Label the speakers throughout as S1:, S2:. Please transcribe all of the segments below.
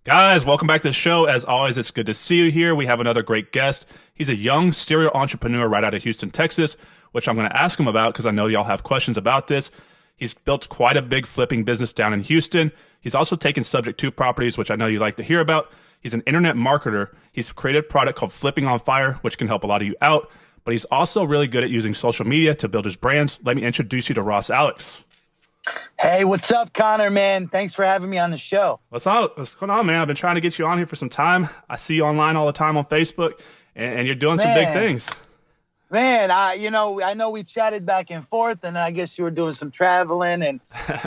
S1: Guys, welcome back to the show. As always, it's good to see you here. We have another great guest. He's a young serial entrepreneur right out of Houston, Texas, which I'm going to ask him about because I know y'all have questions about this. He's built quite a big flipping business down in Houston. He's also taken Subject to properties, which I know you like to hear about. He's an internet marketer. He's created a product called Flipping on Fire, which can help a lot of you out. But he's also really good at using social media to build his brands. Let me introduce you to Ross Alex.
S2: Hey, what's up, Connor, man? Thanks for having me on the show.
S1: What's up? What's going on, man? I've been trying to get you on here for some time. I see you online all the time on Facebook, and you're doing some big things.
S2: Man, I know we chatted back and forth, and I guess you were doing some traveling, and,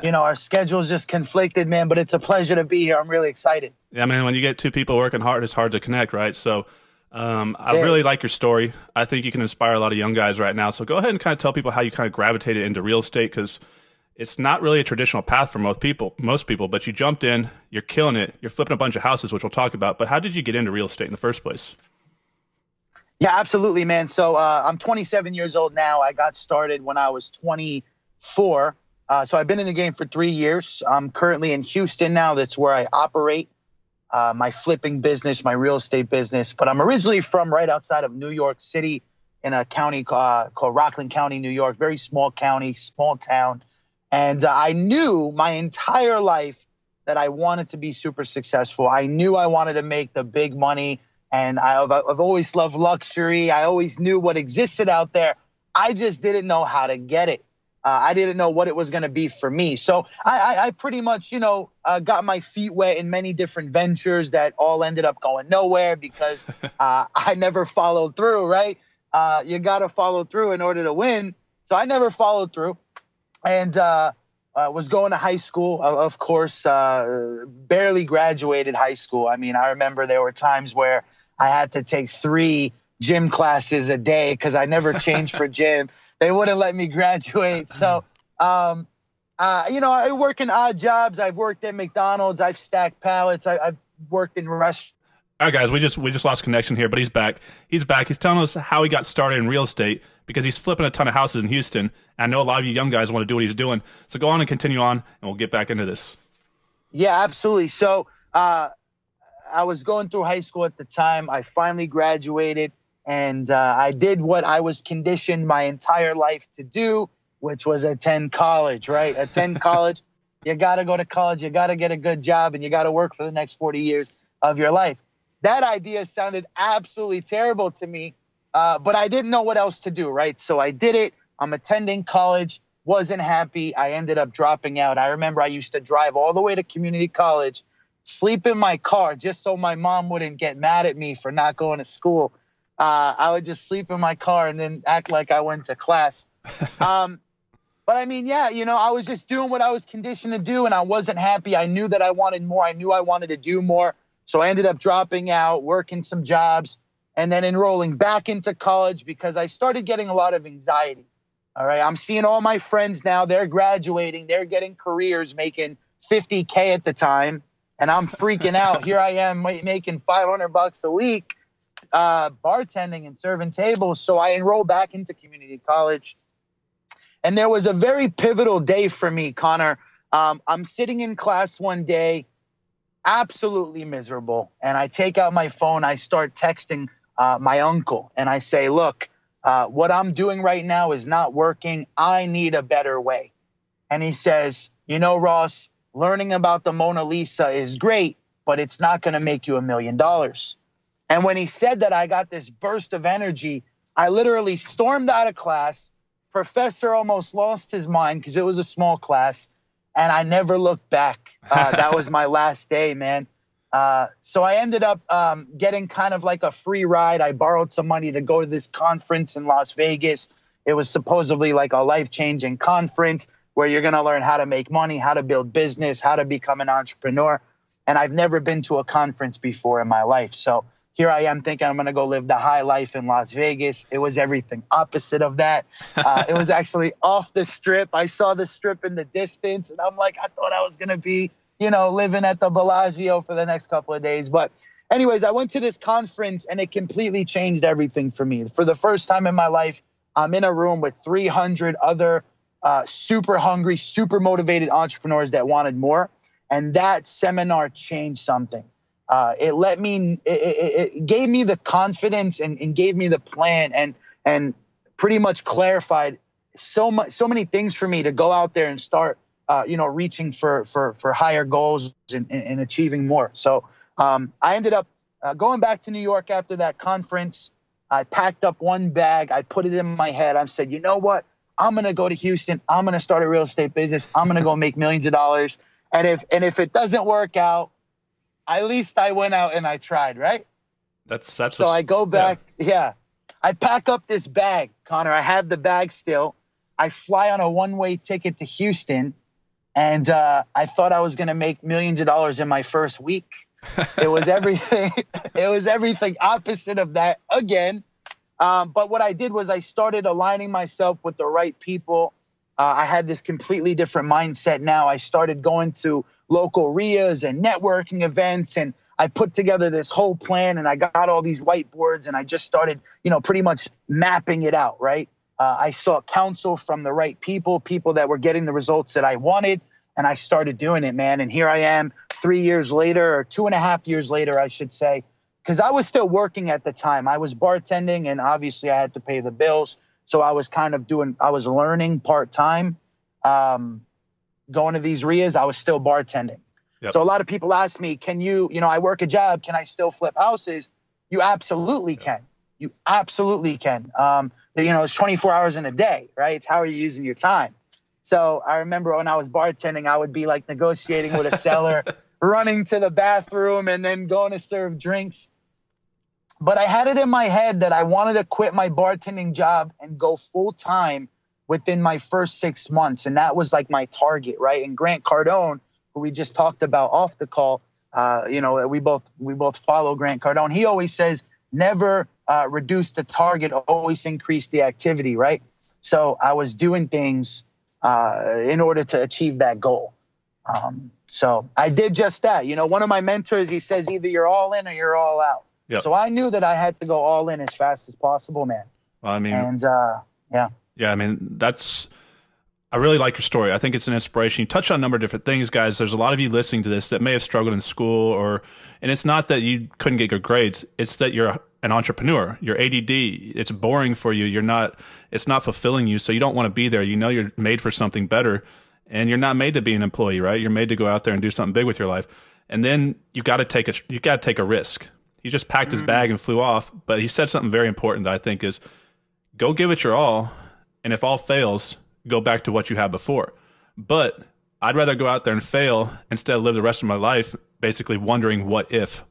S2: our schedules just conflicted, man, but it's a pleasure to be here. I'm really excited.
S1: Yeah, man, when you get two people working hard, it's hard to connect, right? So I really like your story. I think you can inspire a lot of young guys right now. So go ahead and kind of tell people how you kind of gravitated into real estate, because it's not really a traditional path for most people, but you jumped in, you're killing it, you're flipping a bunch of houses, which we'll talk about. But how did you get into real estate in the first place?
S2: Yeah, absolutely, man. So I'm 27 years old now. I got started when I was 24. So I've been in the game for 3 years. I'm currently in Houston now. That's where I operate my flipping business, my real estate business. But I'm originally from right outside of New York City in a county called Rockland County, New York. Very small county, small town. And I knew my entire life that I wanted to be super successful. I knew I wanted to make the big money. And I've always loved luxury. I always knew what existed out there. I just didn't know how to get it. I didn't know what it was going to be for me. So I pretty much, got my feet wet in many different ventures that all ended up going nowhere because I never followed through, right? You got to follow through in order to win. So I never followed through. And was going to high school, of course, barely graduated high school. I mean, I remember there were times where I had to take 3 gym classes a day because I never changed for gym. They wouldn't let me graduate. So, I work in odd jobs. I've worked at McDonald's. I've stacked pallets. I've worked in restaurants.
S1: All right, guys, we just lost connection here, but he's back. He's back. He's telling us how he got started in real estate because he's flipping a ton of houses in Houston. I know a lot of you young guys want to do what he's doing. So go on and continue on, and we'll get back into this.
S2: Yeah, absolutely. So I was going through high school at the time. I finally graduated, and I did what I was conditioned my entire life to do, which was attend college, right? Attend college. You got to go to college. You got to get a good job, and you got to work for the next 40 years of your life. That idea sounded absolutely terrible to me, but I didn't know what else to do, right? So I did it. I'm attending college, wasn't happy. I ended up dropping out. I remember I used to drive all the way to community college, sleep in my car just so my mom wouldn't get mad at me for not going to school. I would just sleep in my car and then act like I went to class. But I mean, yeah, I was just doing what I was conditioned to do, and I wasn't happy. I knew that I wanted more. I knew I wanted to do more. So I ended up dropping out, working some jobs, and then enrolling back into college because I started getting a lot of anxiety. All right. I'm seeing all my friends now. They're graduating. They're getting careers making $50K at the time. And I'm freaking out. Here I am making $500 a week, bartending and serving tables. So I enrolled back into community college. And there was a very pivotal day for me, Connor. I'm sitting in class one day, absolutely miserable. And I take out my phone. I start texting my uncle. And I say, look, what I'm doing right now is not working. I need a better way. And he says, Ross, learning about the Mona Lisa is great, but it's not going to make you $1 million. And when he said that, I got this burst of energy. I literally stormed out of class. Professor almost lost his mind because it was a small class. And I never looked back. That was my last day, man. So I ended up getting kind of like a free ride. I borrowed some money to go to this conference in Las Vegas. It was supposedly like a life-changing conference where you're going to learn how to make money, how to build business, how to become an entrepreneur. And I've never been to a conference before in my life. So here I am thinking I'm going to go live the high life in Las Vegas. It was everything opposite of that. It was actually off the strip. I saw the strip in the distance, and I'm like, I thought I was going to be, living at the Bellagio for the next couple of days. But anyways, I went to this conference, and it completely changed everything for me. For the first time in my life, I'm in a room with 300 other super hungry, super motivated entrepreneurs that wanted more. And that seminar changed something. It gave me the confidence and gave me the plan and pretty much clarified so many things for me to go out there and start, reaching for higher goals and achieving more. So I ended up going back to New York after that conference. I packed up one bag. I put it in my head. I said, you know what? I'm going to go to Houston. I'm going to start a real estate business. I'm going to go make millions of dollars. And if it doesn't work out, at least I went out and I tried, right? So I go back. Yeah. I pack up this bag, Connor. I have the bag still. I fly on a one-way ticket to Houston, and I thought I was going to make millions of dollars in my first week. It was everything. It was everything opposite of that again. But what I did was I started aligning myself with the right people. I had this completely different mindset now. I started going to local RIAs and networking events, and I put together this whole plan, and I got all these whiteboards, and I just started, pretty much mapping it out, right? I sought counsel from the right people that were getting the results that I wanted, and I started doing it, man. And here I am 3 years later, or 2.5 years later, I should say, because I was still working at the time. I was bartending, and obviously I had to pay the bills. So I was I was learning part-time, going to these RIAs. I was still bartending. Yep. So a lot of people ask me, can you, I work a job, can I still flip houses? You absolutely can. You absolutely can. It's 24 hours in a day, right? It's how are you using your time? So I remember when I was bartending, I would be like negotiating with a seller, running to the bathroom and then going to serve drinks. But I had it in my head that I wanted to quit my bartending job and go full time within my first 6 months. And that was like my target, right? And Grant Cardone, who we just talked about off the call, we both follow Grant Cardone. He always says, never reduce the target, always increase the activity, right? So I was doing things in order to achieve that goal. So I did just that. One of my mentors, he says, either you're all in or you're all out. Yep. So I knew that I had to go all in as fast as possible, man.
S1: Well, I mean,
S2: and
S1: yeah, I mean, I really like your story. I think it's an inspiration. You touched on a number of different things, guys. There's a lot of you listening to this that may have struggled in school, and it's not that you couldn't get good grades. It's that you're an entrepreneur. You're ADD. It's boring for you. It's not fulfilling you. So you don't want to be there. You're made for something better, and you're not made to be an employee, right? You're made to go out there and do something big with your life. And then you got to take a risk. He just packed his bag and flew off, but he said something very important that I think is, go give it your all, and if all fails, go back to what you had before. But I'd rather go out there and fail instead of live the rest of my life basically wondering what if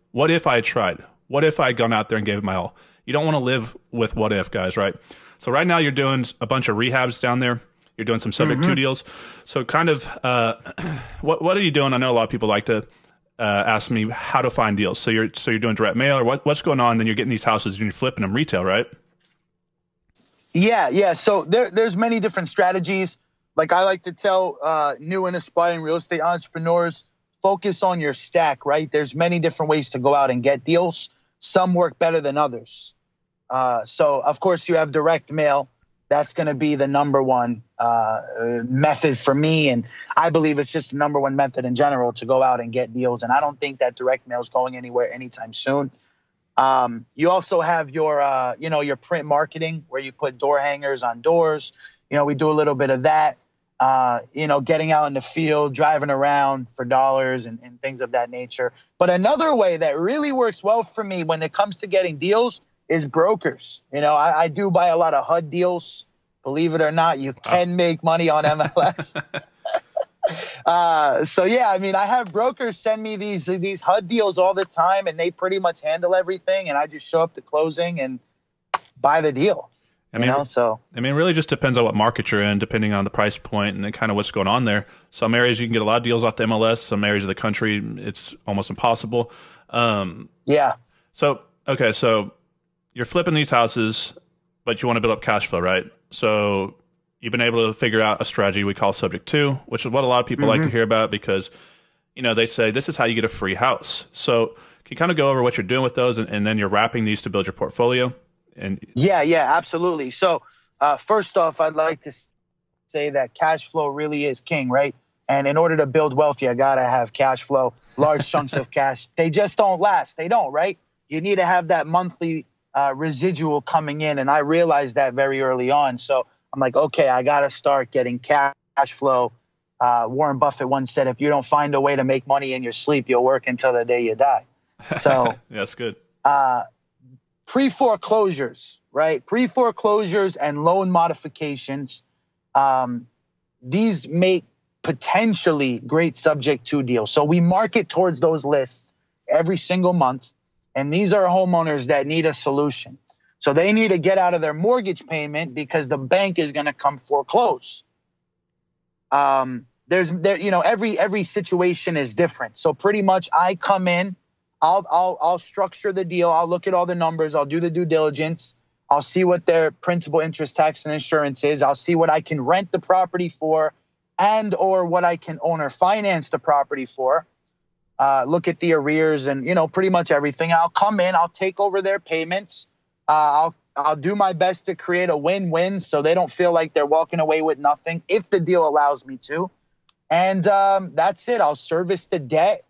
S1: I had tried? What if I had gone out there and gave it my all? You don't want to live with what if, guys, right? So right now you're doing a bunch of rehabs down there. You're doing some subject to deals. So kind of what are you doing? I know a lot of people like to ask me how to find deals. So you're doing direct mail, or what's going on? Then you're getting these houses and you're flipping them retail, right?
S2: Yeah. So there's many different strategies. Like I like to tell new and aspiring real estate entrepreneurs, focus on your stack, right? There's many different ways to go out and get deals. Some work better than others. So of course you have direct mail. That's going to be the number one method for me. And I believe it's just the number one method in general to go out and get deals. And I don't think that direct mail is going anywhere anytime soon. You also have your print marketing where you put door hangers on doors. We do a little bit of that, getting out in the field, driving around for dollars and things of that nature. But another way that really works well for me when it comes to getting deals is brokers. I do buy a lot of HUD deals. Believe it or not, you can make money on MLS. So yeah, I mean, I have brokers send me these HUD deals all the time, and they pretty much handle everything, and I just show up to closing and buy the deal. I mean, it really just depends on what market you're in, depending on the price point and kind of what's going on there. Some areas you can get a lot of deals off the MLS. Some areas of the country, it's almost impossible. Yeah.
S1: So you're flipping these houses, but you want to build up cash flow, right? So you've been able to figure out a strategy we call subject to, which is what a lot of people like to hear about because, they say this is how you get a free house. So can you kind of go over what you're doing with those and then you're wrapping these to build your portfolio? Yeah, absolutely. So first off, I'd like to say that cash flow really is king, right?
S2: And in order to build wealth, you got to have cash flow, large chunks of cash. They just don't last. They don't, right? You need to have that monthly residual coming in. And I realized that very early on. So I'm like, okay, I got to start getting cash flow. Warren Buffett once said, if you don't find a way to make money in your sleep, you'll work until the day you die. So
S1: that's good.
S2: Pre-foreclosures, right? Pre-foreclosures and loan modifications. These make potentially great subject to deals. So we market towards those lists every single month. And these are homeowners that need a solution. So they need to get out of their mortgage payment because the bank is going to come foreclose. Every situation is different. So pretty much I come in, I'll structure the deal. I'll look at all the numbers. I'll do the due diligence. I'll see what their principal, interest, tax, and insurance is. I'll see what I can rent the property for and or what I can owner finance the property for. Look at the arrears and, pretty much everything. I'll come in, I'll take over their payments. I'll do my best to create a win-win so they don't feel like they're walking away with nothing if the deal allows me to. And that's it. I'll service the debt.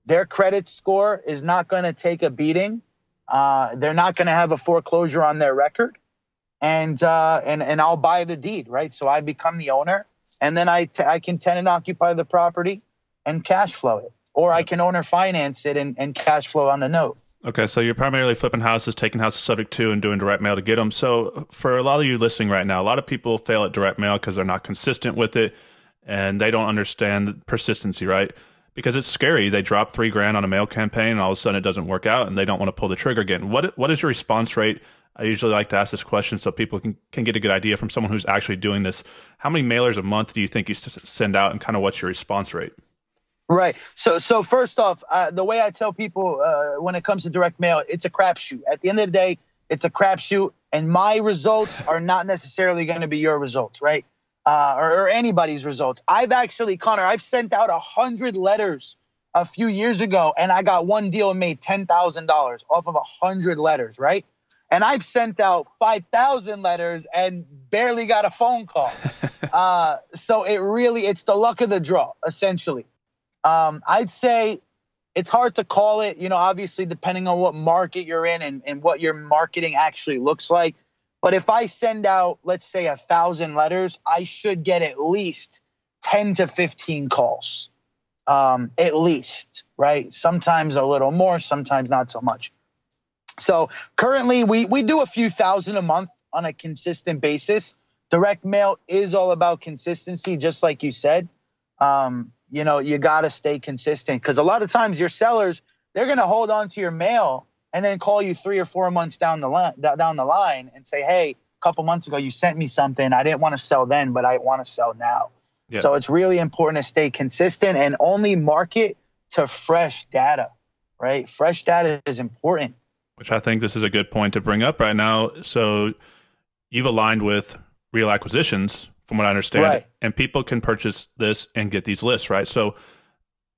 S2: Their credit score is not going to take a beating. They're not going to have a foreclosure on their record. And I'll buy the deed, right? So I become the owner. And then I can tenant occupy the property and cash flow it. Or I can owner finance it and cash flow on the note.
S1: Okay, so you're primarily flipping houses, taking houses subject to, and doing direct mail to get them. So for a lot of you listening right now, a lot of people fail at direct mail because they're not consistent with it, and they don't understand persistency, right? Because it's scary. They drop $3,000 on a mail campaign, and all of a sudden it doesn't work out, and they don't want to pull the trigger again. What is your response rate? I usually like to ask this question so people can get a good idea from someone who's actually doing this. How many mailers a month do you think you send out, and kind of what's your response rate?
S2: Right. So first off, the way I tell people when it comes to direct mail, it's a crapshoot. At the end of the day, it's a crapshoot, and my results are not necessarily going to be your results, right? Or anybody's results. Connor, I've sent out 100 letters a few years ago, and I got one deal and made $10,000 off of 100 letters, right? And I've sent out 5,000 letters and barely got a phone call. So it's the luck of the draw, essentially. I'd say it's hard to call it, obviously depending on what market you're in and what your marketing actually looks like. But if I send out, let's say 1,000 letters, I should get at least 10 to 15 calls, at least, right? Sometimes a little more, sometimes not so much. So currently we do a few thousand a month on a consistent basis. Direct mail is all about consistency, just like you said. You got to stay consistent because a lot of times your sellers, they're going to hold on to your mail and then call you 3 or 4 months down the line and say, hey, a couple months ago, you sent me something. I didn't want to sell then, but I want to sell now. Yeah. So it's really important to stay consistent and only market to fresh data, right? Fresh data is important.
S1: Which I think this is a good point to bring up right now. So you've aligned with Real Acquisitions, from what I understand, right, and people can purchase this and get these lists, right? So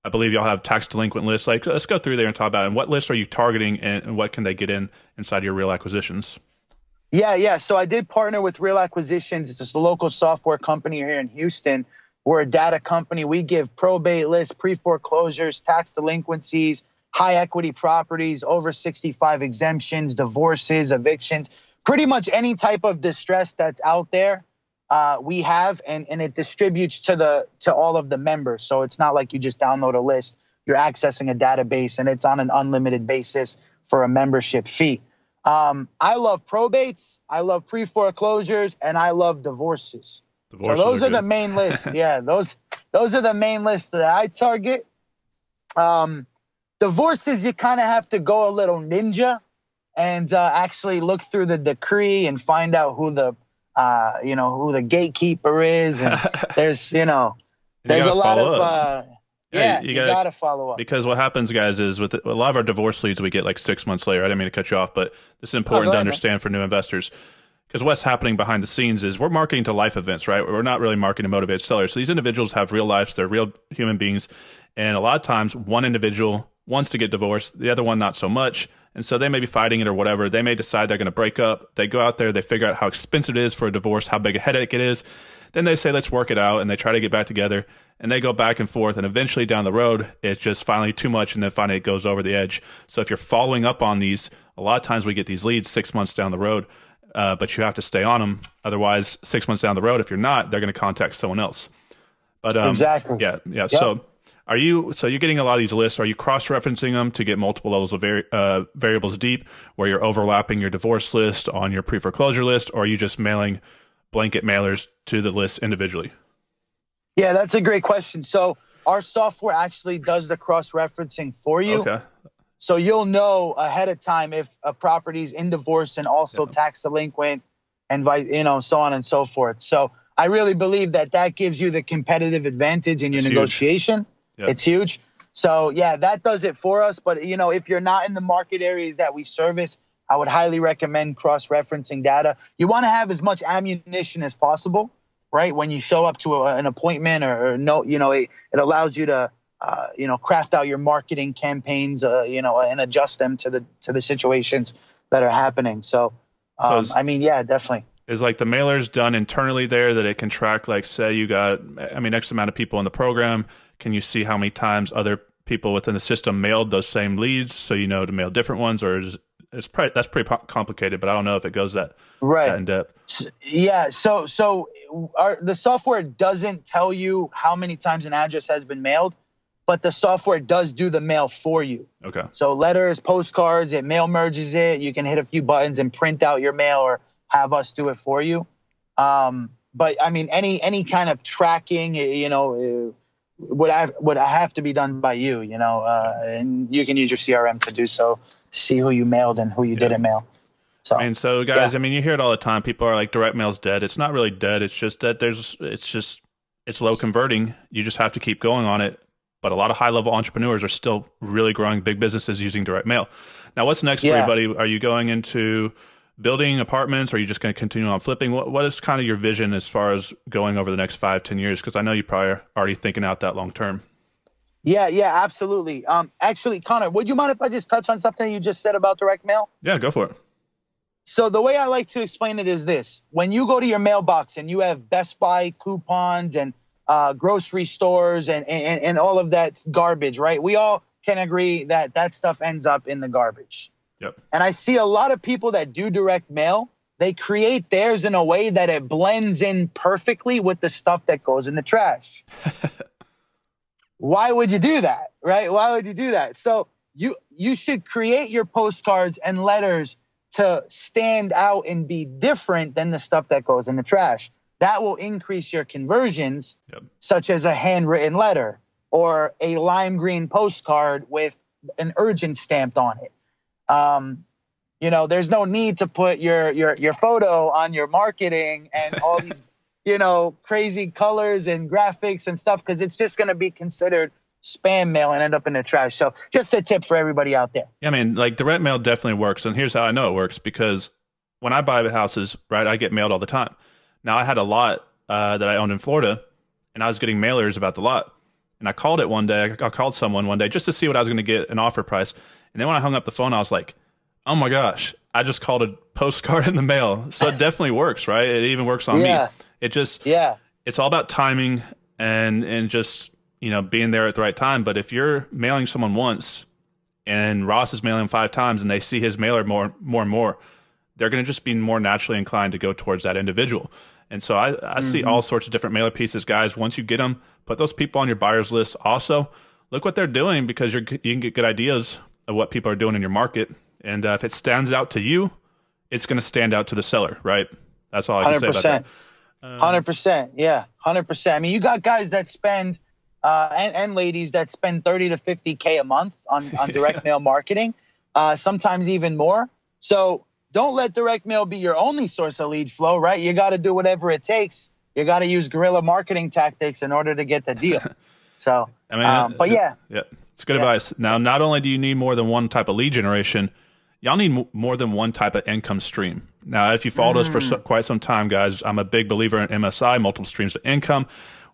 S1: I believe y'all have tax delinquent lists. Like, let's go through there and talk about it. And what lists are you targeting, and what can they get inside your Real Acquisitions?
S2: Yeah. So I did partner with Real Acquisitions. It's just a local software company here in Houston. We're a data company. We give probate lists, pre-foreclosures, tax delinquencies, high equity properties, over 65 exemptions, divorces, evictions, pretty much any type of distress that's out there. We have, and it distributes to all of the members. So it's not like you just download a list. You're accessing a database, and it's on an unlimited basis for a membership fee. I love probates, I love pre-foreclosures, and I love divorces. So those are the main lists. Yeah, those are the main lists that I target. Divorces, you kind of have to go a little ninja and actually look through the decree and find out who the gatekeeper is. And there's a lot of, you got to follow up.
S1: Because what happens, guys, is with a lot of our divorce leads we get like 6 months later. I didn't mean to cut you off, but this is important to understand for new investors. Because what's happening behind the scenes is we're marketing to life events, right? We're not really marketing to motivated sellers. So these individuals have real lives. They're real human beings. And a lot of times one individual wants to get divorced, the other one not so much. And so they may be fighting it or whatever. They may decide they're going to break up. They go out there, they figure out how expensive it is for a divorce, how big a headache it is. Then they say, let's work it out. And they try to get back together. And they go back and forth. And eventually down the road, it's just finally too much. And then finally it goes over the edge. So if you're following up on these, a lot of times we get these leads 6 months down the road. But you have to stay on them. Otherwise, 6 months down the road, if you're not, they're going to contact someone else. But
S2: exactly.
S1: Yeah.
S2: Yep.
S1: So you're getting a lot of these lists. Are you cross-referencing them to get multiple levels of variables deep, where you're overlapping your divorce list on your pre-foreclosure list, or are you just mailing blanket mailers to the list individually?
S2: Yeah, that's a great question. So our software actually does the cross-referencing for you.
S1: Okay.
S2: So you'll know ahead of time if a property's in divorce and also tax delinquent and so on and so forth. So I really believe that gives you the competitive advantage in your negotiation. Yep. It's huge. So yeah, that does it for us. But if you're not in the market areas that we service, I would highly recommend cross-referencing data. You want to have as much ammunition as possible, right? When you show up to an appointment or no, it allows you to craft out your marketing campaigns, and adjust them to the situations that are happening. So, yeah, definitely.
S1: Is like the mailers done internally there that it can track, like say you got, X amount of people in the program. Can you see how many times other people within the system mailed those same leads? So, to mail different ones, or that's pretty complicated, but I don't know if it goes that in depth.
S2: Yeah. So the software doesn't tell you how many times an address has been mailed, but the software does do the mail for you.
S1: Okay.
S2: So letters, postcards, it mail merges it. You can hit a few buttons and print out your mail or have us do it for you. But any kind of tracking, would have to be done by you, and you can use your CRM to do so, to see who you mailed and who you didn't mail.
S1: So guys, you hear it all the time. People are like, direct mail's dead. It's not really dead. It's just that it's low converting. You just have to keep going on it. But a lot of high-level entrepreneurs are still really growing big businesses using direct mail. Now, what's next for you, buddy? Are you going into building apartments, or are you just going to continue on flipping? What is kind of your vision as far as going over the next 5-10 years? Because I know you probably are already thinking out that long term.
S2: Yeah, absolutely. Actually, Connor, would you mind if I just touch on something you just said about direct mail?
S1: Yeah, go for it.
S2: So the way I like to explain it is this. When you go to your mailbox and you have Best Buy coupons and grocery stores and all of that garbage, right? We all can agree that stuff ends up in the garbage.
S1: Yep.
S2: And I see a lot of people that do direct mail. They create theirs in a way that it blends in perfectly with the stuff that goes in the trash. Why would you do that, right? Why would you do that? So you should create your postcards and letters to stand out and be different than the stuff that goes in the trash. That will increase your conversions, such as a handwritten letter or a lime green postcard with an urgent stamped on it. There's no need to put your photo on your marketing and all these, crazy colors and graphics and stuff, because it's just going to be considered spam mail and end up in the trash. So just a tip for everybody out there.
S1: Yeah, like direct mail definitely works. And here's how I know it works, because when I buy houses, right, I get mailed all the time. Now, I had a lot that I owned in Florida, and I was getting mailers about the lot. And I called it one day. I called someone one day just to see what I was going to get an offer price. And then when I hung up the phone, I was like, oh my gosh, I just called a postcard in the mail. So it definitely works, right? It even works on me. It just, it's all about timing and just, being there at the right time. But if you're mailing someone once and Ross is mailing 5 times and they see his mailer more and more, they're going to just be more naturally inclined to go towards that individual. And so I see all sorts of different mailer pieces, guys. Once you get them, put those people on your buyers list. Also, look what they're doing, because you can get good ideas of what people are doing in your market. And if it stands out to you, it's going to stand out to the seller, right? That's all I can say about that.
S2: 100%. Yeah, 100%. You got guys that spend, and ladies that spend 30 to 50K a month on direct mail marketing, sometimes even more. So don't let direct mail be your only source of lead flow, right? You got to do whatever it takes. You got to use guerrilla marketing tactics in order to get the deal. So, but yeah.
S1: Yeah, it's good advice. Now, not only do you need more than one type of lead generation, y'all need more than one type of income stream. Now, if you followed us for quite some time, guys, I'm a big believer in MSI, multiple streams of income,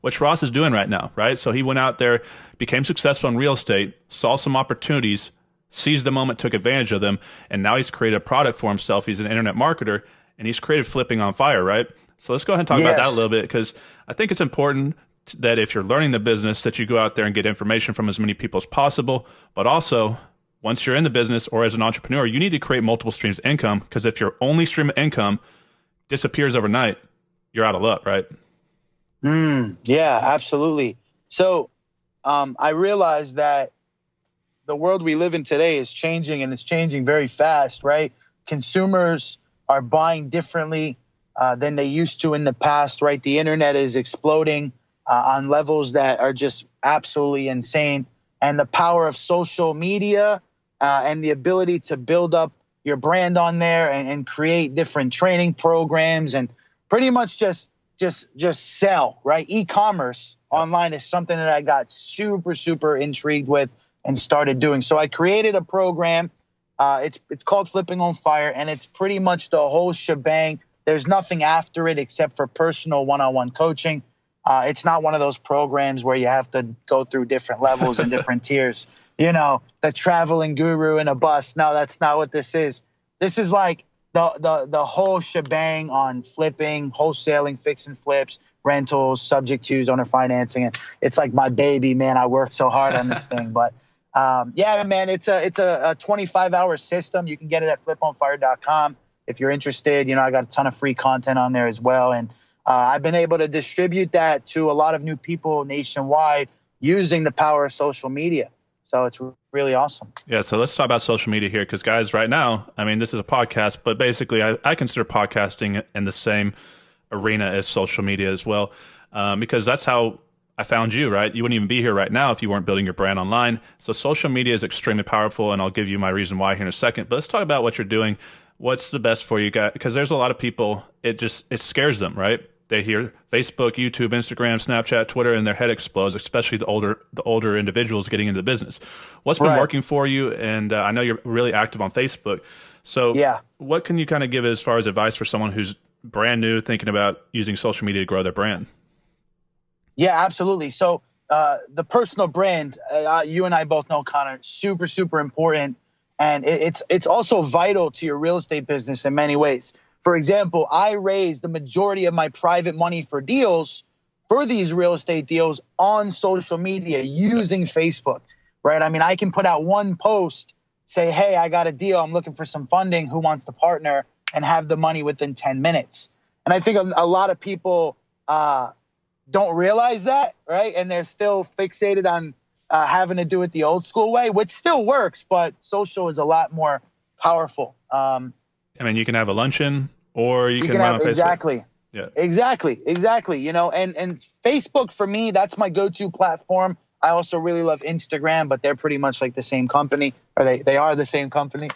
S1: which Ross is doing right now, right? So he went out there, became successful in real estate, saw some opportunities, seized the moment, took advantage of them, and now he's created a product for himself. He's an internet marketer, and he's created Flipping on Fire, right? So let's go ahead and talk about that a
S2: Yes.
S1: little bit, because I think it's important that if you're learning the business, that you go out there and get information from as many people as possible. But also, once you're in the business or as an entrepreneur, you need to create multiple streams of income, because if your only stream of income disappears overnight, you're out of luck, right?
S2: Yeah, absolutely. So I realized that the world we live in today is changing, and it's changing very fast, right? Consumers are buying differently than they used to in the past, right? The internet is exploding on levels that are just absolutely insane. And the power of social media and the ability to build up your brand on there and create different training programs and pretty much just sell, right? E-commerce online is something that I got super intrigued with and started doing. So I created a program. It's called Flipping on Fire, and it's pretty much the whole shebang. There's nothing after it except for personal one-on-one coaching. It's not one of those programs where you have to go through different levels and different tiers. The traveling guru in a bus. No, that's not what this is. This is like the whole shebang on flipping, wholesaling, fix and flips, rentals, subject twos, owner financing. And it's like my baby, man. I worked so hard on this thing. But yeah, man, it's a 25-hour system. You can get it at fliponfire.com if you're interested. I got a ton of free content on there as well. And I've been able to distribute that to a lot of new people nationwide using the power of social media. So it's really awesome.
S1: Yeah, so let's talk about social media here, because guys, right now, I mean, this is a podcast, but basically I consider podcasting in the same arena as social media as well, because that's how I found you, right? You wouldn't even be here right now if you weren't building your brand online. So social media is extremely powerful, and I'll give you my reason why here in a second. But let's talk about what you're doing. What's the best for you guys? Because there's a lot of people, it scares them, right? They hear Facebook, YouTube, Instagram, Snapchat, Twitter, and their head explodes, especially the older individuals getting into the business. What's been working for you? And I know you're really active on Facebook. So what can you kind of give as far as advice for someone who's brand new, thinking about using social media to grow their brand?
S2: Yeah, absolutely. So the personal brand, you and I both know, Connor, super important. And it's also vital to your real estate business in many ways. For example, I raised the majority of my private money for deals, for these real estate deals, on social media using Facebook, right? I mean, I can put out one post, say, hey, I got a deal. I'm looking for some funding. Who wants to partner? And have the money within 10 minutes. And I think a lot of people don't realize that, right? And they're still fixated on having to do it the old school way, which still works, but social is a lot more powerful.
S1: I mean, you can have a luncheon, or you can run on Facebook.
S2: Exactly.
S1: Yeah.
S2: Exactly. And Facebook for me, that's my go-to platform. I also really love Instagram, but they're pretty much like the same company, or they are the same company.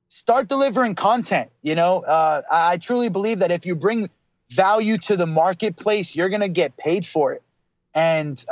S2: Start delivering content. I truly believe that if you bring value to the marketplace, you're going to get paid for it. And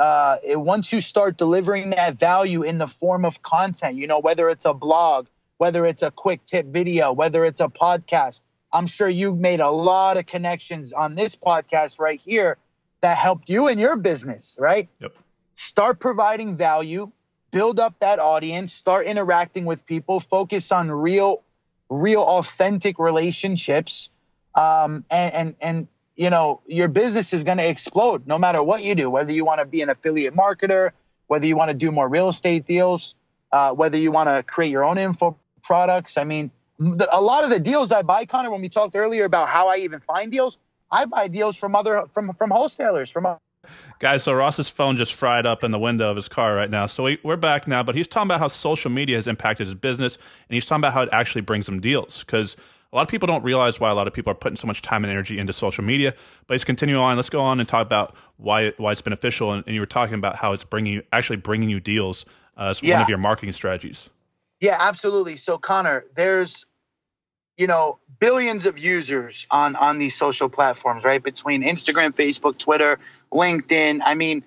S2: once you start delivering that value in the form of content, whether it's a blog, whether it's a quick tip video, whether it's a podcast, I'm sure you've made a lot of connections on this podcast right here that helped you in your business, right?
S1: Yep. Start
S2: providing value, build up that audience, start interacting with people, focus on real authentic relationships. And your business is going to explode no matter what you do, whether you want to be an affiliate marketer, whether you want to do more real estate deals, whether you want to create your own info products. I mean, a lot of the deals I buy, Connor, when we talked earlier about how I even find deals, I buy deals from wholesalers.
S1: Guys, so Ross's phone just fried up in the window of his car right now. So we're back now, but he's talking about how social media has impacted his business, and he's talking about how it actually brings him deals, because a lot of people don't realize why a lot of people are putting so much time and energy into social media. But he's continuing on. Let's go on and talk about why it's beneficial. And you were talking about how it's bringing you deals as one of your marketing strategies.
S2: Yeah, absolutely. So Connor, there's billions of users on these social platforms, right? Between Instagram, Facebook, Twitter, LinkedIn. I mean,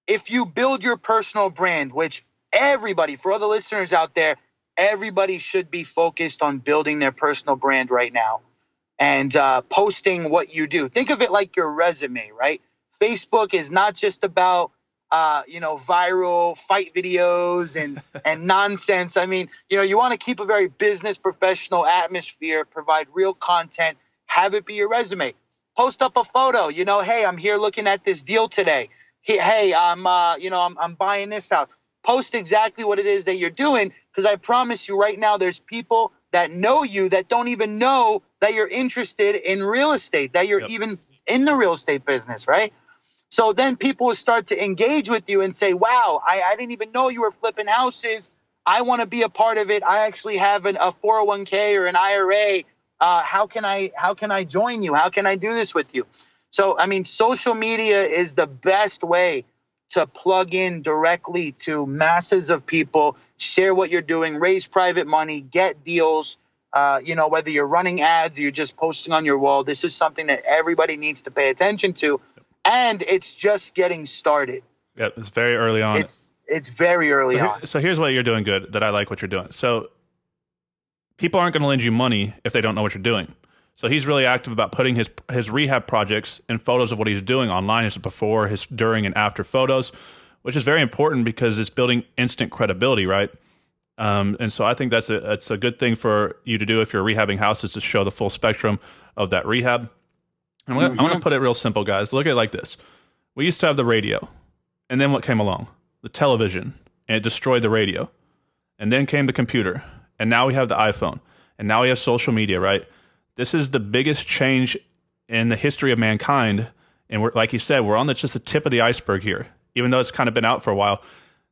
S2: if you build your personal brand, which everybody, for all the listeners out there, everybody should be focused on building their personal brand right now and posting what you do. Think of it like your resume, right? Facebook is not just about viral fight videos and nonsense. I mean, you want to keep a very business professional atmosphere, provide real content, have it be your resume. Post up a photo, hey, I'm here looking at this deal today. Hey, I'm buying this out. Post exactly what it is that you're doing, because I promise you right now, there's people that know you that don't even know that you're interested in real estate, that you're even in the real estate business, right? So then people will start to engage with you and say, wow, I didn't even know you were flipping houses. I want to be a part of it. I actually have a 401k or an IRA. How can I join you? How can I do this with you? So, I mean, social media is the best way to plug in directly to masses of people, share what you're doing, raise private money, get deals. Whether you're running ads or you're just posting on your wall, this is something that everybody needs to pay attention to. And it's just getting started.
S1: Yeah, it's very early on.
S2: It's very early on.
S1: So here's what you're doing good, that I like what you're doing. So people aren't going to lend you money if they don't know what you're doing. So he's really active about putting his rehab projects and photos of what he's doing online, his before, his during, and after photos, which is very important because it's building instant credibility, right? And so I think that's a good thing for you to do if you're rehabbing houses, to show the full spectrum of that rehab. I'm going to put it real simple, guys. Look at it like this. We used to have the radio, and then what came along? The television, and it destroyed the radio. And then came the computer, and now we have the iPhone, and now we have social media, right? This is the biggest change in the history of mankind. And like you said, we're on just the tip of the iceberg here. Even though it's kind of been out for a while,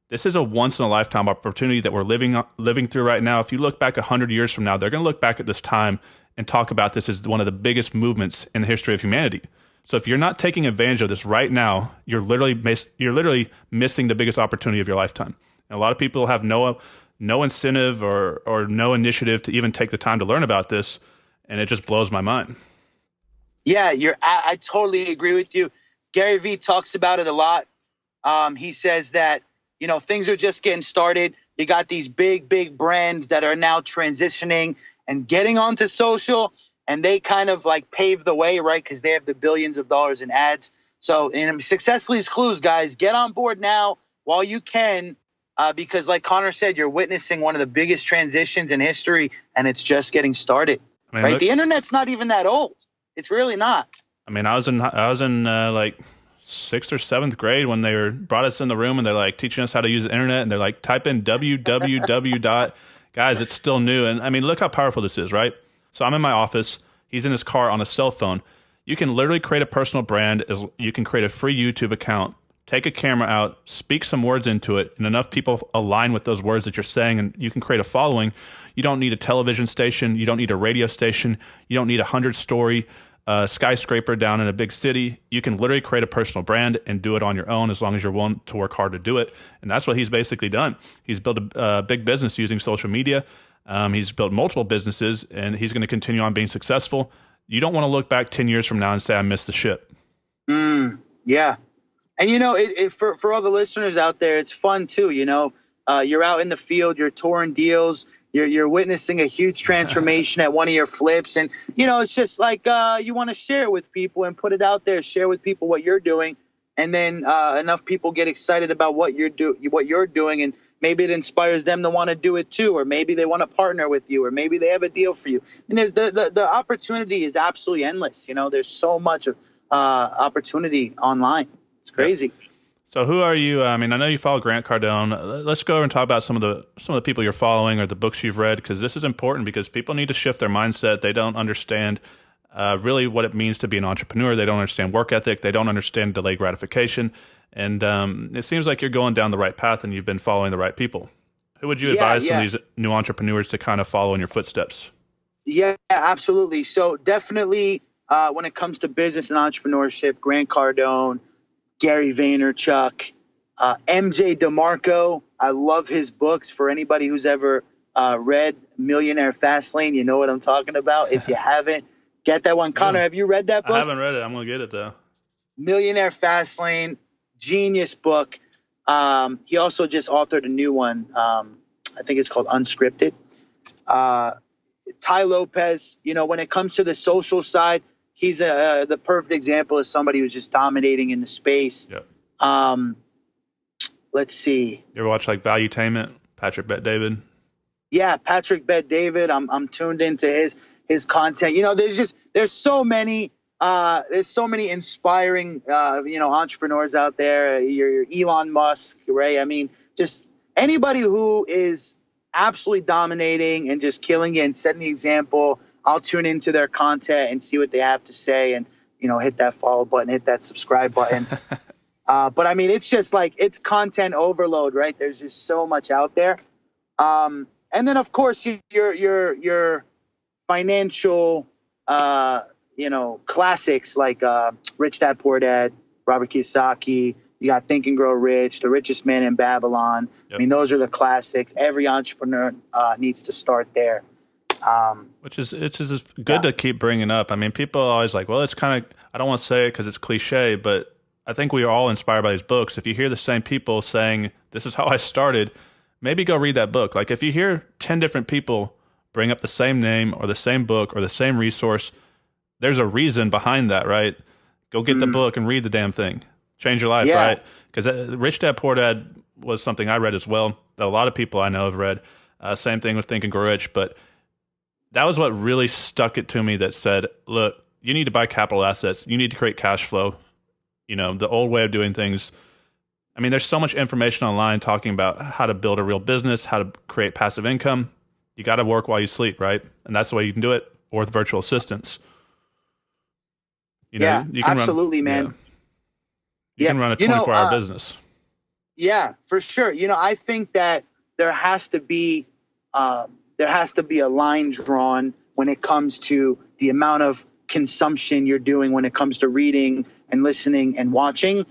S1: this is a once-in-a-lifetime opportunity that we're living through right now. If you look back 100 years from now, they're going to look back at this time and talk about this as one of the biggest movements in the history of humanity. So if you're not taking advantage of this right now, you're literally missing the biggest opportunity of your lifetime. And a lot of people have no incentive or no initiative to even take the time to learn about this, and it just blows my mind.
S2: Yeah, I totally agree with you. Gary Vee talks about it a lot. He says that, things are just getting started. You got these big brands that are now transitioning and getting onto social, and they kind of like pave the way, right? Because they have the billions of dollars in ads. So, success leaves clues, guys. Get on board now while you can, because like Connor said, you're witnessing one of the biggest transitions in history, and it's just getting started. I mean, right? The internet's not even that old. It's really not.
S1: I mean, I was in like 6th or 7th grade when they brought us in the room and they're like teaching us how to use the internet, and they're like, type in www. Guys, it's still new. And I mean, look how powerful this is, right? So I'm in my office. He's in his car on a cell phone. You can literally create a personal brand. You can create a free YouTube account, take a camera out, speak some words into it, and enough people align with those words that you're saying, and you can create a following. You don't need a television station. You don't need a radio station. You don't need a 100-story skyscraper down in a big city. You can literally create a personal brand and do it on your own, as long as you're willing to work hard to do it. And that's what he's basically done. He's built a big business using social media. He's built multiple businesses, and he's going to continue on being successful. You don't want to look back 10 years from now and say, I missed the ship.
S2: Yeah. And, for all the listeners out there, it's fun too. You're out in the field, you're touring deals, you're witnessing a huge transformation at one of your flips. And, it's just like you want to share it with people and put it out there, share with people what you're doing. And then enough people get excited about what you're doing. And maybe it inspires them to want to do it too. Or maybe they want to partner with you, or maybe they have a deal for you. And the opportunity is absolutely endless. There's so much opportunity online. It's crazy.
S1: Yep. So who are you? I mean, I know you follow Grant Cardone. Let's go over and talk about some of the people you're following or the books you've read, because this is important, because people need to shift their mindset. They don't understand really what it means to be an entrepreneur. They don't understand work ethic. They don't understand delayed gratification. And it seems like you're going down the right path and you've been following the right people. Who would you advise some of these new entrepreneurs to kind of follow in your footsteps?
S2: Yeah, absolutely. So definitely when it comes to business and entrepreneurship, Grant Cardone, Gary Vaynerchuk, MJ DeMarco. I love his books. For anybody who's ever read Millionaire Fastlane, you know what I'm talking about. If you haven't, get that one. Connor, have you read that book?
S1: I haven't read it. I'm going to get it, though.
S2: Millionaire Fastlane, genius book. He also just authored a new one. I think it's called Unscripted. Tai Lopez, when it comes to the social side, he's the perfect example of somebody who's just dominating in the space.
S1: Yep.
S2: let's see.
S1: You ever watch like Valuetainment? Patrick Bet David.
S2: Yeah, Patrick Bet David. I'm tuned into his content. You know, there's so many inspiring entrepreneurs out there. Your Elon Musk, right? I mean, just anybody who is absolutely dominating and just killing it and setting the example. I'll tune into their content and see what they have to say, and hit that follow button, hit that subscribe button. But I mean, it's just like it's content overload, right? There's just so much out there. And then of course your financial classics like Rich Dad Poor Dad, Robert Kiyosaki. You got Think and Grow Rich, The Richest Man in Babylon. Yep. I mean, those are the classics. Every entrepreneur needs to start there.
S1: Which is good to keep bringing up. I mean, people are always like, well, it's kind of, I don't want to say it because it's cliche, but I think we are all inspired by these books. If you hear the same people saying, this is how I started, maybe go read that book. Like if you hear 10 different people bring up the same name or the same book or the same resource, there's a reason behind that, right? Go get the book and read the damn thing. Change your life, right? Because Rich Dad Poor Dad was something I read as well that a lot of people I know have read. Same thing with Think and Grow Rich, but that was what really stuck it to me that said, look, you need to buy capital assets. You need to create cash flow. The old way of doing things. I mean, there's so much information online talking about how to build a real business, how to create passive income. You got to work while you sleep, right? And that's the way you can do it, or with virtual assistants. You can
S2: absolutely,
S1: run,
S2: man.
S1: You can run a 24-hour business.
S2: Yeah, for sure. I think that there has to be a line drawn when it comes to the amount of consumption you're doing when it comes to reading and listening and watching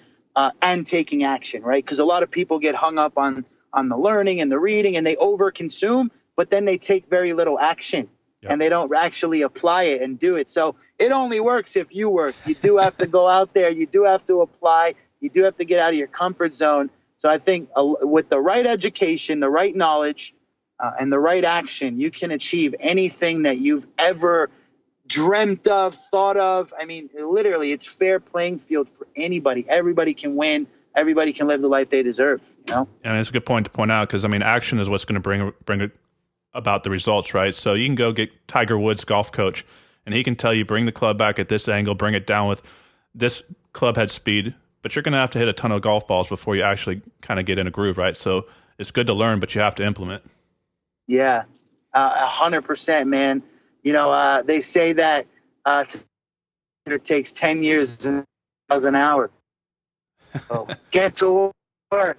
S2: and taking action, right? Because a lot of people get hung up on the learning and the reading and they overconsume, but then they take very little action. Yep. And they don't actually apply it and do it. So it only works if you work. You do have to go out there. You do have to apply. You do have to get out of your comfort zone. So I think with the right education, the right knowledge, and the right action, you can achieve anything that you've ever dreamt of, thought of. I mean, literally, it's fair playing field for anybody. Everybody can win. Everybody can live the life they deserve. And
S1: it's a good point to point out because, I mean, action is what's going to bring it about the results, right? So you can go get Tiger Woods' golf coach, and he can tell you, bring the club back at this angle, bring it down with this club head speed, but you're going to have to hit a ton of golf balls before you actually kind of get in a groove, right? So it's good to learn, but you have to implement.
S2: Yeah, 100%, man. They say that it takes 10 years and an hour. So get to work.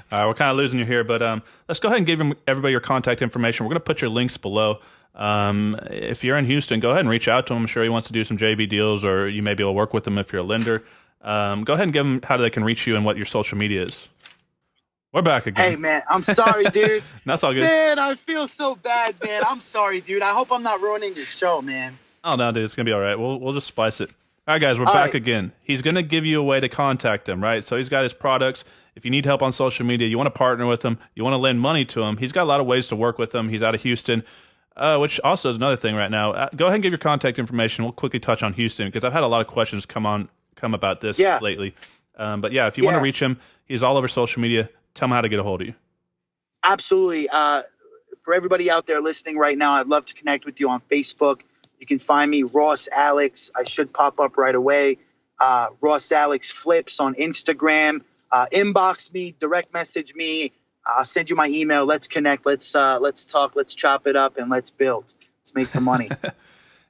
S1: All right, we're kind of losing you here, but let's go ahead and give everybody your contact information. We're going to put your links below. If you're in Houston, go ahead and reach out to him. I'm sure he wants to do some JV deals, or you may be able to work with him if you're a lender. Go ahead and give him how they can reach you and what your social media is. We're back again.
S2: Hey, man, I'm sorry, dude.
S1: That's all good.
S2: Man, I feel so bad, man. I'm sorry, dude. I hope I'm not ruining your show, man.
S1: Oh, no, dude. It's going to be all right. We'll just splice it. All right, guys, we're back again. He's going to give you a way to contact him, right? So he's got his products. If you need help on social media, you want to partner with him, you want to lend money to him, he's got a lot of ways to work with him. He's out of Houston, which also is another thing right now. Go ahead and give your contact information. We'll quickly touch on Houston because I've had a lot of questions come about this lately. But yeah, if you want to reach him, he's all over social media. Tell him how to get a hold of you.
S2: Absolutely. For everybody out there listening right now, I'd love to connect with you on Facebook. You can find me, Ross Alex. I should pop up right away. Ross Alex Flips on Instagram. Inbox me, direct message me. I'll send you my email. Let's connect. Let's talk. Let's chop it up and let's build. Let's make some money.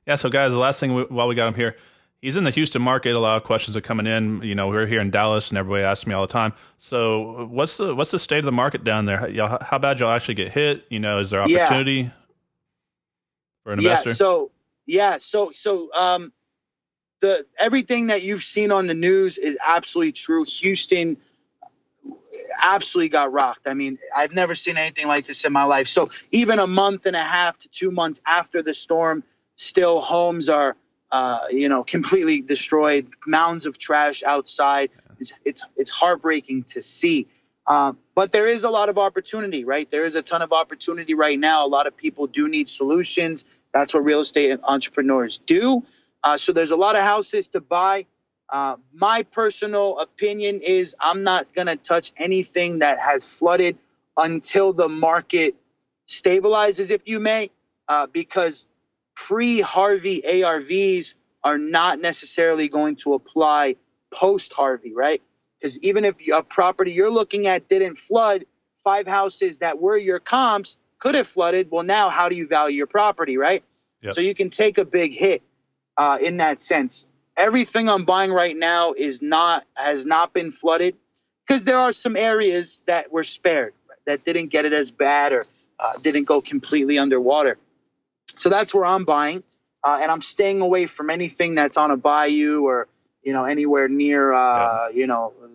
S1: Yeah. So guys, the last thing while we got him here, he's in the Houston market. A lot of questions are coming in. We're here in Dallas, and everybody asks me all the time. So what's the state of the market down there? How bad y'all actually get hit? Is there opportunity for an investor?
S2: So everything that you've seen on the news is absolutely true. Houston absolutely got rocked. I mean, I've never seen anything like this in my life. So even a month and a half to 2 months after the storm, still homes are completely destroyed, mounds of trash outside. It's heartbreaking to see. But there is a lot of opportunity, right? There is a ton of opportunity right now. A lot of people do need solutions. That's what real estate entrepreneurs do. So there's a lot of houses to buy. My personal opinion is I'm not going to touch anything that has flooded until the market stabilizes, if you may, because pre-Harvey ARVs are not necessarily going to apply post-Harvey, right? Because even if a property you're looking at didn't flood, 5 houses that were your comps could have flooded. Well, now how do you value your property, right?
S1: Yep.
S2: So you can take a big hit in that sense. Everything I'm buying right now has not been flooded, because there are some areas that were spared, right, that didn't get it as bad, or didn't go completely underwater. So that's where I'm buying, and I'm staying away from anything that's on a bayou, or anywhere near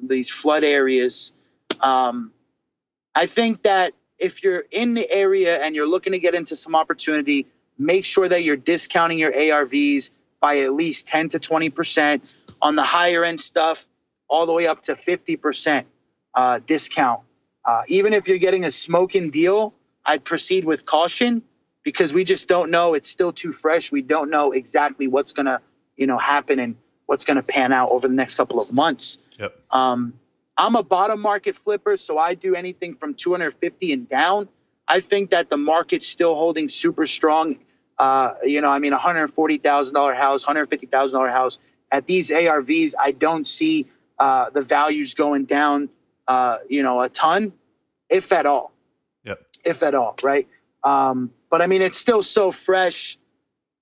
S2: these flood areas. I think that if you're in the area and you're looking to get into some opportunity, make sure that you're discounting your ARVs by at least 10 to 20% on the higher end stuff, all the way up to 50% discount. Even if you're getting a smoking deal, I'd proceed with caution, because we just don't know. It's still too fresh. We don't know exactly what's going to happen and what's going to pan out over the next couple of months.
S1: Yep.
S2: I'm a bottom market flipper, so I do anything from 250 and down. I think that the market's still holding super strong. $140,000 house, $150,000 house at these ARVs, I don't see the values going down, a ton, if at all.
S1: Yep.
S2: If at all, right? But I mean, it's still so fresh.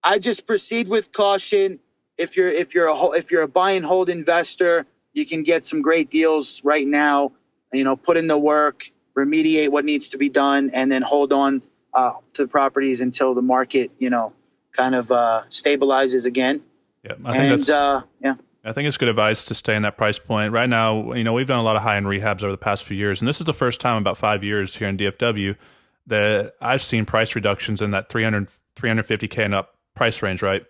S2: I just proceed with caution. If you're a buy and hold investor, you can get some great deals right now. Put in the work, remediate what needs to be done, and then hold on to the properties until the market, kind of stabilizes again.
S1: Yeah, I think it's good advice to stay in that price point. Right now, we've done a lot of high-end rehabs over the past few years, and this is the first time in about 5 years here in DFW that I've seen price reductions in that 350K and up price range, right?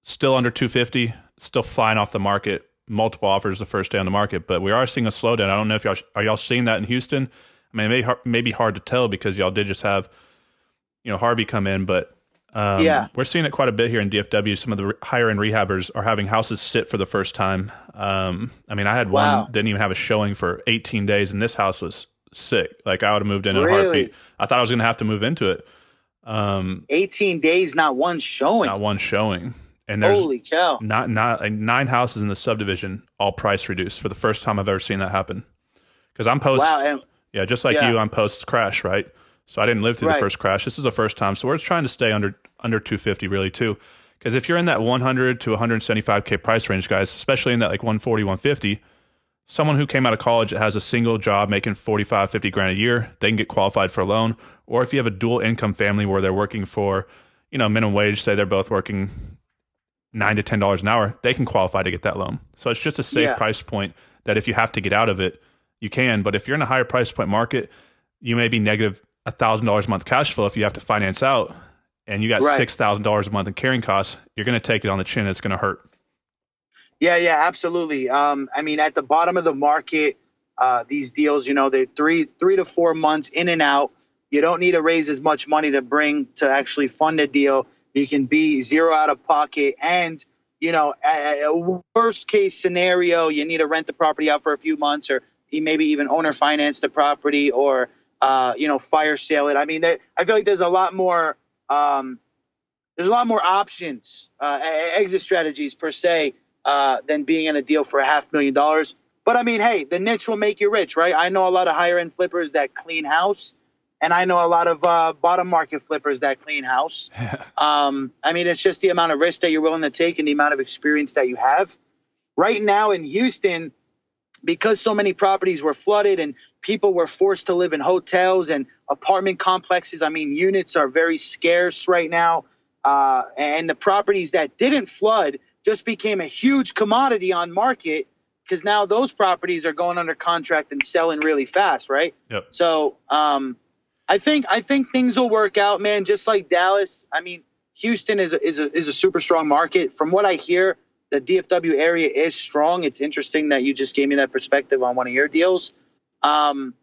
S1: Still under 250, still flying off the market. Multiple offers the first day on the market, but we are seeing a slowdown. I don't know if y'all seeing that in Houston. I mean, it may be hard to tell because y'all did just have, Harvey come in, but we're seeing it quite a bit here in DFW. Some of the higher end rehabbers are having houses sit for the first time. I had one didn't even have a showing for 18 days, and this house was sick. Like, I would have moved in a heartbeat. I thought I was going to have to move into it.
S2: 18 days, not one showing.
S1: Not one showing. And there's
S2: holy cow,
S1: not like 9 houses in the subdivision, all price reduced for the first time I've ever seen that happen. Because I'm post, just like you, I'm post crash, right? So I didn't live through the first crash. This is the first time, so we're just trying to stay under 250 really too. Because if you're in that 100 to 175K price range, guys, especially in that like 140, 150, someone who came out of college that has a single job making 45, 50 grand a year, they can get qualified for a loan. Or if you have a dual income family where they're working for, minimum wage, say they're both working $9 to $10 an hour, they can qualify to get that loan. So it's just a safe price point that if you have to get out of it, you can. But if you're in a higher price point market, you may be negative $1,000 a month cash flow if you have to finance out, and you got $6,000 a month in carrying costs. You're going to take it on the chin. It's going to hurt.
S2: Yeah, absolutely. At the bottom of the market, these deals, they're three to 4 months in and out. You don't need to raise as much money to bring to actually fund a deal. You can be zero out of pocket, and a worst case scenario, you need to rent the property out for a few months, or maybe even owner finance the property, or fire sale it. I feel like there's a lot more options, exit strategies per se, than being in a deal for $500,000. But hey, the niche will make you rich, right? I know a lot of higher end flippers that clean house. And I know a lot of bottom market flippers that clean house. It's just the amount of risk that you're willing to take and the amount of experience that you have. Right now in Houston, because so many properties were flooded and people were forced to live in hotels and apartment complexes, units are very scarce right now. And the properties that didn't flood just became a huge commodity on market, because now those properties are going under contract and selling really fast, right?
S1: Yep.
S2: So I think things will work out, man. Just like Dallas, Houston is a super strong market. From what I hear, the DFW area is strong. It's interesting that you just gave me that perspective on one of your deals. It's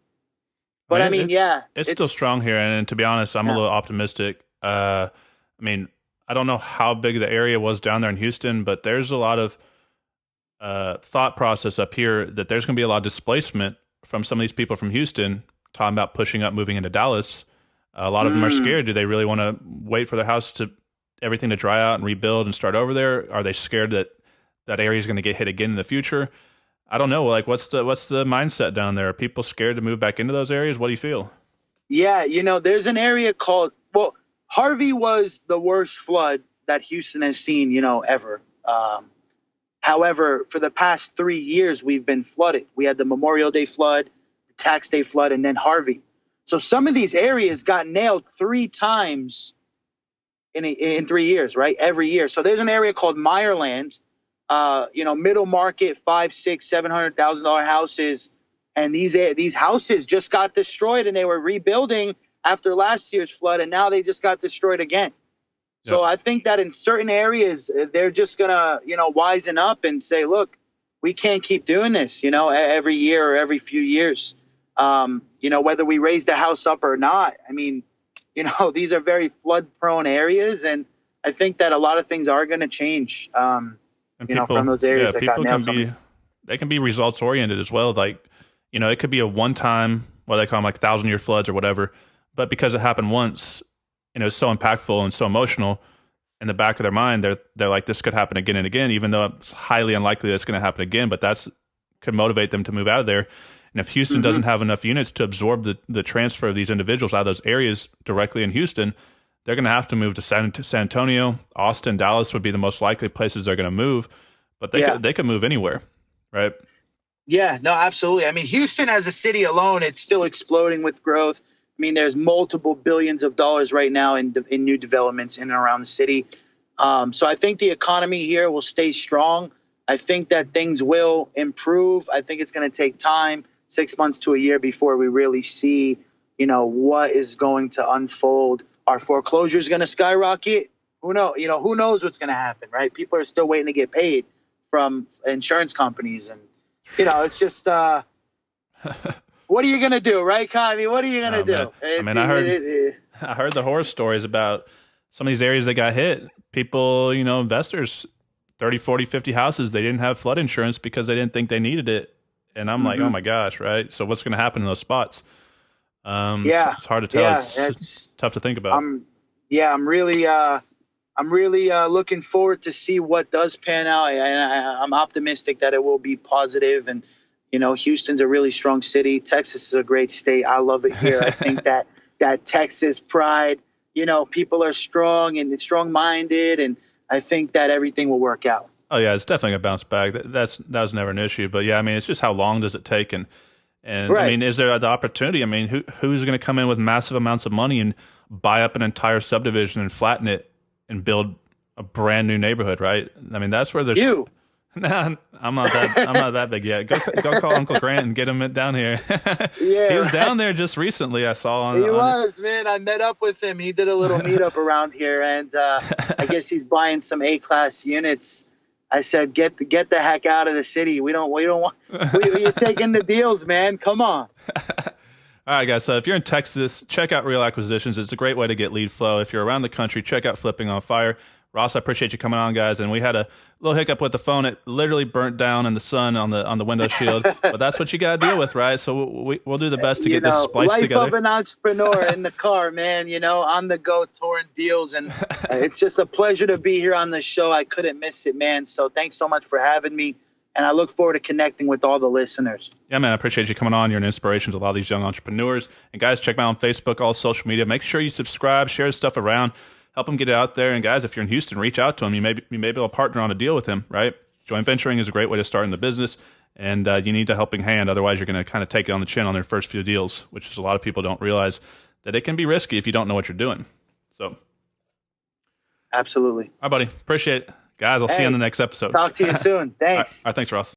S1: still strong here. And to be honest, I'm a little optimistic. I don't know how big the area was down there in Houston, but there's a lot of thought process up here that there's going to be a lot of displacement from some of these people from Houston talking about pushing up, moving into Dallas. A lot of them are scared. Do they really want to wait for their house to everything to dry out and rebuild and start over there? Are they scared that that area is going to get hit again in the future? I don't know. Like, what's the mindset down there? Are people scared to move back into those areas? What do you feel?
S2: Yeah, there's an area called, well, Harvey was the worst flood that Houston has seen, ever. However, for the past 3 years, we've been flooded. We had the Memorial Day flood, the Tax Day flood, and then Harvey. So some of these areas got nailed 3 times in 3 years, right? Every year. So there's an area called Meyerland, middle market, $500,000, $600,000, $700,000 houses. And these houses just got destroyed, and they were rebuilding after last year's flood, and now they just got destroyed again. So I think that in certain areas, they're just going to, wisen up and say, look, we can't keep doing this, every year or every few years, whether we raise the house up or not. I mean, these are very flood prone areas. And I think that a lot of things are going to change, from those areas that got nailed.
S1: They can be results oriented as well. Like, it could be a one-time, what they call them, like 1,000-year floods or whatever. But because it happened once, it's so impactful and so emotional, in the back of their mind, they're like, this could happen again and again, even though it's highly unlikely that's going to happen again. But that's could motivate them to move out of there. And if Houston doesn't have enough units to absorb the transfer of these individuals out of those areas directly in Houston, they're going to have to move to San Antonio. Austin, Dallas would be the most likely places they're going to move. But they could move anywhere, right?
S2: Yeah, no, absolutely. I mean, Houston as a city alone, it's still exploding with growth. I mean, there's multiple billions of dollars right now in new developments in and around the city. So I think the economy here will stay strong. I think that things will improve. I think it's going to take time, 6 months to a year, before we really see, what is going to unfold. Are foreclosures going to skyrocket? Who knows? Who knows what's going to happen, right? People are still waiting to get paid from insurance companies, and it's just. What are you gonna do, right, Kai? I mean, what are you gonna do?
S1: I heard the horror stories about some of these areas that got hit. People, investors, 30, 40, 50 houses, they didn't have flood insurance because they didn't think they needed it. And I'm like, oh my gosh, right? So what's going to happen in those spots? It's hard to tell.
S2: Yeah,
S1: it's tough to think about.
S2: I'm really looking forward to see what does pan out. I'm optimistic that it will be positive. And Houston's a really strong city. Texas is a great state. I love it here. I think that Texas pride, people are strong and strong-minded, and I think that everything will work out.
S1: Oh yeah, it's definitely gonna bounce back. That was never an issue. But yeah, I mean, it's just how long does it take, and right. I mean, is there the opportunity? I mean, who's going to come in with massive amounts of money and buy up an entire subdivision and flatten it and build a brand new neighborhood? Right? I mean, that's where there's
S2: you.
S1: Nah, I'm not that big yet. Go call Uncle Grant and get him down here.
S2: Yeah,
S1: he was down there just recently. I saw
S2: man. I met up with him. He did a little meetup around here, and I guess he's buying some A-class units. I said, get the heck out of the city. We don't want. You're taking the deals, man. Come on.
S1: All right, guys. So if you're in Texas, check out Real Acquisitions. It's a great way to get lead flow. If you're around the country, check out Flipping on Fire. Ross, I appreciate you coming on, guys. And we had a little hiccup with the phone. It literally burnt down in the sun on the window shield. But that's what you got to deal with, right? So we'll do the best to get this spliced together.
S2: Life of an entrepreneur in the car, man. On the go, touring deals. And it's just a pleasure to be here on the show. I couldn't miss it, man. So thanks so much for having me. And I look forward to connecting with all the listeners.
S1: Yeah, man, I appreciate you coming on. You're an inspiration to a lot of these young entrepreneurs. And guys, check me out on Facebook, all social media. Make sure you subscribe, share his stuff around. Help him get it out there. And guys, if you're in Houston, reach out to him. You may be able to partner on a deal with him, right? Joint venturing is a great way to start in the business. And you need a helping hand. Otherwise, you're going to kind of take it on the chin on their first few deals, which is a lot of people don't realize that it can be risky if you don't know what you're doing. So,
S2: absolutely.
S1: All right, buddy. Appreciate it. Guys, I'll see you on the next episode.
S2: Talk to you soon. Thanks.
S1: All right, thanks, Ross.